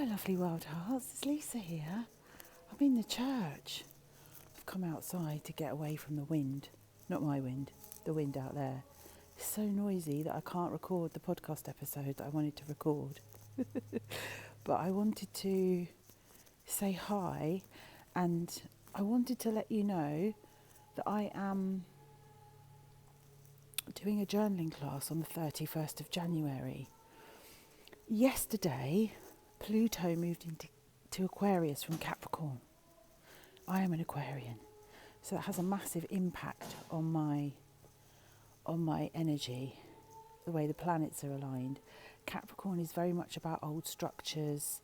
Hello lovely wild hearts, it's Lisa here. I'm in the church. I've come outside to get away from the wind. Not my wind, the wind out there. It's so noisy that I can't record the podcast episode that I wanted to record. But I wanted to say hi, and I wanted to let you know that I am doing a journaling class on the 31st of January. Yesterday, Pluto moved into Aquarius from Capricorn. I am an Aquarian, so it has a massive impact on my energy, the way the planets are aligned. Capricorn is very much about old structures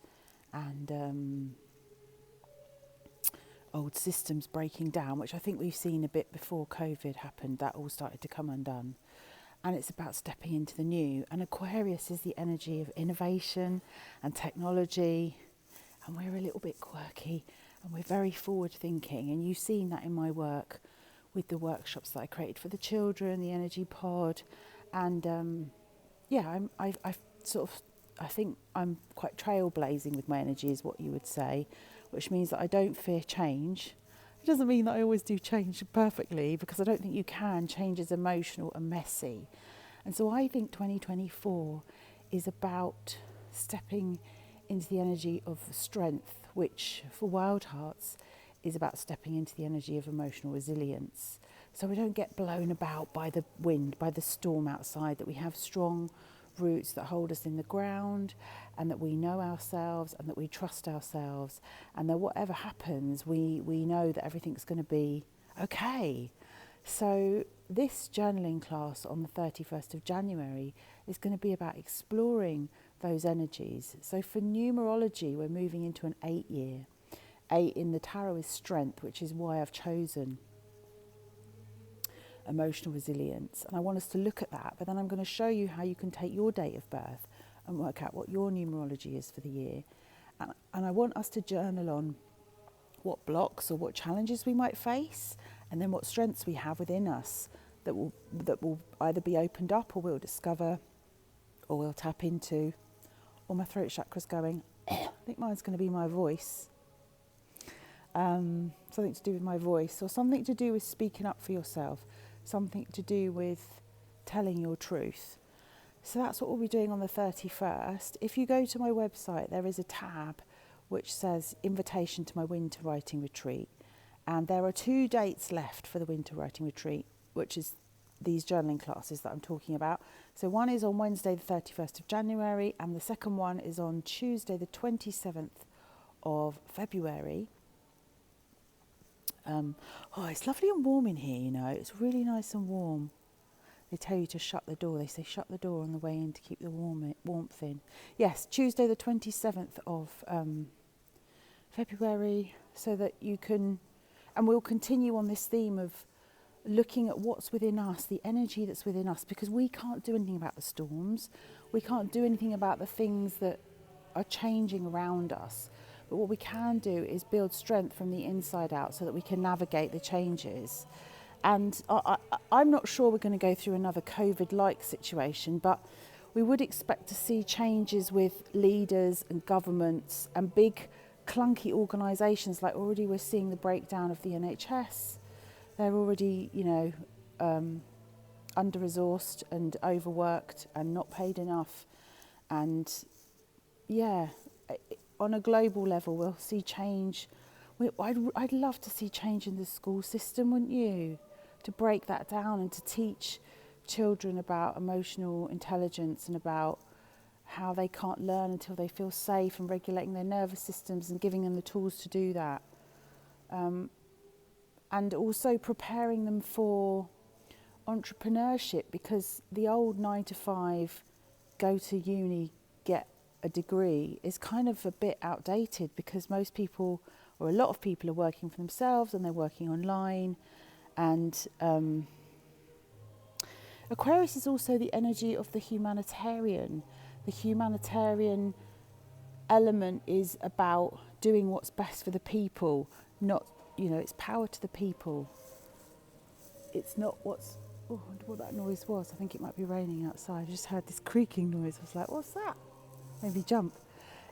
and old systems breaking down, which I think we've seen a bit before COVID happened. That all started to come undone. And it's about stepping into the new. And Aquarius is the energy of innovation and technology. And we're a little bit quirky and we're very forward thinking. And you've seen that in my work with the workshops that I created for the children, the energy pod. And I think I'm quite trailblazing with my energy is what you would say, which means that I don't fear change. It doesn't mean that I always do change perfectly, because I don't think you can. Change is emotional and messy. And so I think 2024 is about stepping into the energy of strength, which for wild hearts is about stepping into the energy of emotional resilience. So we don't get blown about by the wind, by the storm outside, that we have strong roots that hold us in the ground, and that we know ourselves and that we trust ourselves, and that whatever happens we know that everything's going to be okay. So this journaling class on the 31st of January is going to be about exploring those energies. So for numerology, we're moving into an 8-year. 8 in the tarot is strength, which is why I've chosen emotional resilience, and I want us to look at that, but then I'm going to show you how you can take your date of birth and work out what your numerology is for the year, and I want us to journal on what blocks or what challenges we might face, and then what strengths we have within us that will either be opened up, or we'll discover, or we'll tap into. Or my throat chakra's going. I think mine's going to be my voice. Something to do with my voice, or something to do with speaking up for yourself, something to do with telling your truth. So that's what we'll be doing on the 31st. If you go to my website, there is a tab which says Invitation to my Winter Writing Retreat. And there are 2 dates left for the Winter Writing Retreat, which is these journaling classes that I'm talking about. So one is on Wednesday the 31st of January, and the second one is on Tuesday the 27th of February. It's lovely and warm in here, you know. It's really nice and warm. They tell you to shut the door. They say shut the door on the way in to keep the warmth in. Yes, Tuesday the 27th of February, so that you can, and we'll continue on this theme of looking at what's within us, the energy that's within us, because we can't do anything about the storms. We can't do anything about the things that are changing around us. But what we can do is build strength from the inside out so that we can navigate the changes. And I'm not sure we're going to go through another COVID-like situation, but we would expect to see changes with leaders and governments and big clunky organisations. Like already we're seeing the breakdown of the NHS. They're already, under-resourced and overworked and not paid enough. And on a global level, we'll see change. I'd love to see change in the school system, wouldn't you? To break that down and to teach children about emotional intelligence and about how they can't learn until they feel safe, and regulating their nervous systems and giving them the tools to do that. And also preparing them for entrepreneurship, because the old 9-to-5, go to uni, get a degree is kind of a bit outdated, because most people, or a lot of people, are working for themselves and they're working online. And Aquarius is also the energy of the humanitarian. The humanitarian element is about doing what's best for the people, not, it's power to the people. It's not what's, I wonder what that noise was. I think it might be raining outside. I just heard this creaking noise. I was like, what's that? Maybe jump.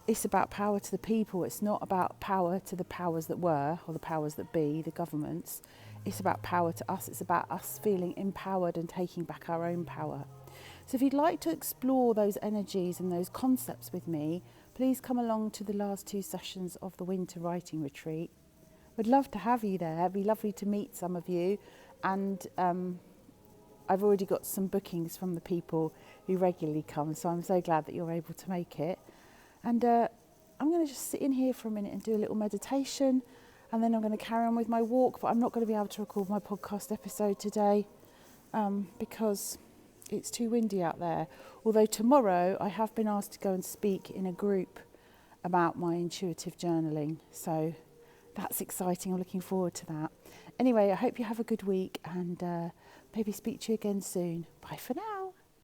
it's about power to the people. It's not about power to the powers that were or the powers that be, the governments. It's about power to us. It's about us feeling empowered and taking back our own power. So if you'd like to explore those energies and those concepts with me, please come along to the last 2 sessions of the Winter Writing Retreat. We'd love to have you there. It'd be lovely to meet some of you. And I've already got some bookings from the people who regularly come, so I'm so glad that you're able to make it. And I'm going to just sit in here for a minute and do a little meditation, and then I'm going to carry on with my walk, but I'm not going to be able to record my podcast episode today because it's too windy out there. Although tomorrow I have been asked to go and speak in a group about my intuitive journaling, so that's exciting. I'm looking forward to that. Anyway, I hope you have a good week, and maybe speak to you again soon. Bye for now.